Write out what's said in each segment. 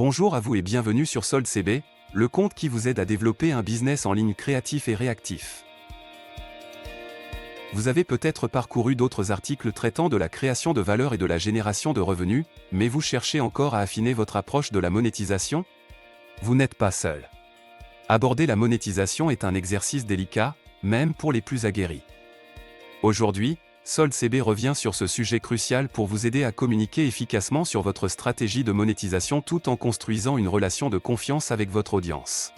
Bonjour à vous et bienvenue sur SoldCB, le compte qui vous aide à développer un business en ligne créatif et réactif. Vous avez peut-être parcouru d'autres articles traitant de la création de valeur et de la génération de revenus, mais vous cherchez encore à affiner votre approche de la monétisation? Vous n'êtes pas seul. Aborder la monétisation est un exercice délicat, même pour les plus aguerris. Aujourd'hui, SoldCB revient sur ce sujet crucial pour vous aider à communiquer efficacement sur votre stratégie de monétisation tout en construisant une relation de confiance avec votre audience.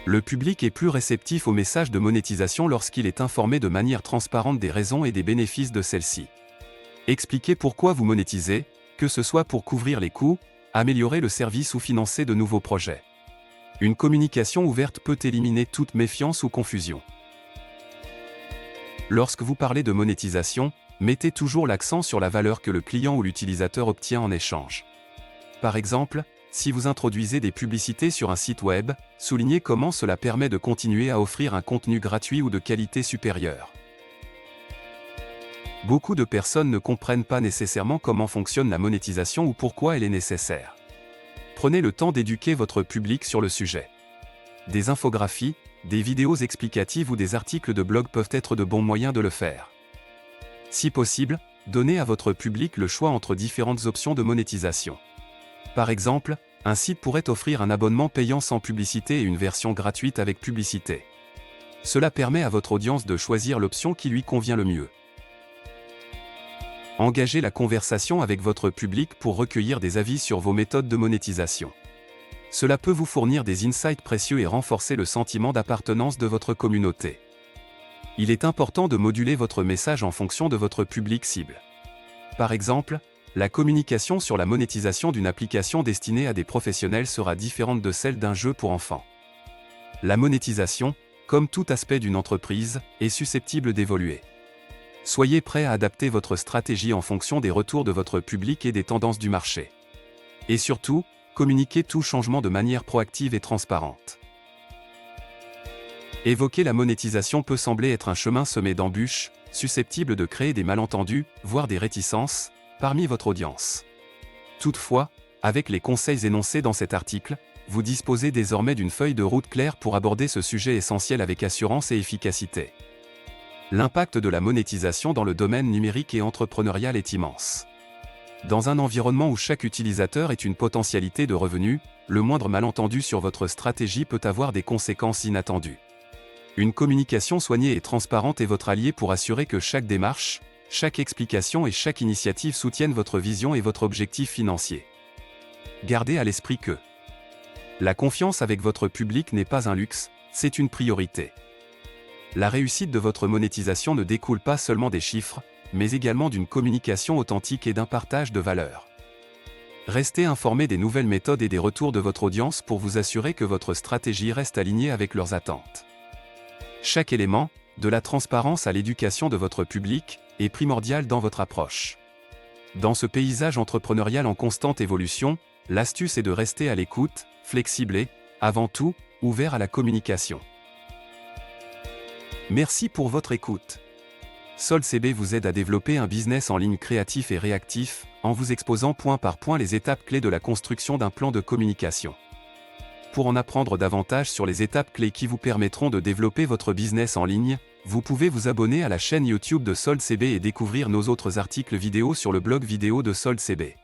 Le public est plus réceptif aux messages de monétisation lorsqu'il est informé de manière transparente des raisons et des bénéfices de celle-ci. Expliquez pourquoi vous monétisez, que ce soit pour couvrir les coûts, améliorer le service ou financer de nouveaux projets. Une communication ouverte peut éliminer toute méfiance ou confusion. Lorsque vous parlez de monétisation, mettez toujours l'accent sur la valeur que le client ou l'utilisateur obtient en échange. Par exemple, si vous introduisez des publicités sur un site web, soulignez comment cela permet de continuer à offrir un contenu gratuit ou de qualité supérieure. Beaucoup de personnes ne comprennent pas nécessairement comment fonctionne la monétisation ou pourquoi elle est nécessaire. Prenez le temps d'éduquer votre public sur le sujet. Des infographies, des vidéos explicatives ou des articles de blog peuvent être de bons moyens de le faire. Si possible, donnez à votre public le choix entre différentes options de monétisation. Par exemple, un site pourrait offrir un abonnement payant sans publicité et une version gratuite avec publicité. Cela permet à votre audience de choisir l'option qui lui convient le mieux. Engagez la conversation avec votre public pour recueillir des avis sur vos méthodes de monétisation. Cela peut vous fournir des insights précieux et renforcer le sentiment d'appartenance de votre communauté. Il est important de moduler votre message en fonction de votre public cible. Par exemple, la communication sur la monétisation d'une application destinée à des professionnels sera différente de celle d'un jeu pour enfants. La monétisation, comme tout aspect d'une entreprise, est susceptible d'évoluer. Soyez prêt à adapter votre stratégie en fonction des retours de votre public et des tendances du marché. Et surtout, communiquez tout changement de manière proactive et transparente. Évoquer la monétisation peut sembler être un chemin semé d'embûches, susceptible de créer des malentendus, voire des réticences, parmi votre audience. Toutefois, avec les conseils énoncés dans cet article, vous disposez désormais d'une feuille de route claire pour aborder ce sujet essentiel avec assurance et efficacité. L'impact de la monétisation dans le domaine numérique et entrepreneurial est immense. Dans un environnement où chaque utilisateur est une potentialité de revenus, le moindre malentendu sur votre stratégie peut avoir des conséquences inattendues. Une communication soignée et transparente est votre allié pour assurer que chaque démarche, chaque explication et chaque initiative soutiennent votre vision et votre objectif financier. Gardez à l'esprit que la confiance avec votre public n'est pas un luxe, c'est une priorité. La réussite de votre monétisation ne découle pas seulement des chiffres, mais également d'une communication authentique et d'un partage de valeur. Restez informé des nouvelles méthodes et des retours de votre audience pour vous assurer que votre stratégie reste alignée avec leurs attentes. Chaque élément, de la transparence à l'éducation de votre public, est primordial dans votre approche. Dans ce paysage entrepreneurial en constante évolution, l'astuce est de rester à l'écoute, flexible et, avant tout, ouvert à la communication. Merci pour votre écoute. SoldCB vous aide à développer un business en ligne créatif et réactif, en vous exposant point par point les étapes clés de la construction d'un plan de communication. Pour en apprendre davantage sur les étapes clés qui vous permettront de développer votre business en ligne, vous pouvez vous abonner à la chaîne YouTube de SoldCB et découvrir nos autres articles vidéo sur le blog vidéo de SoldCB.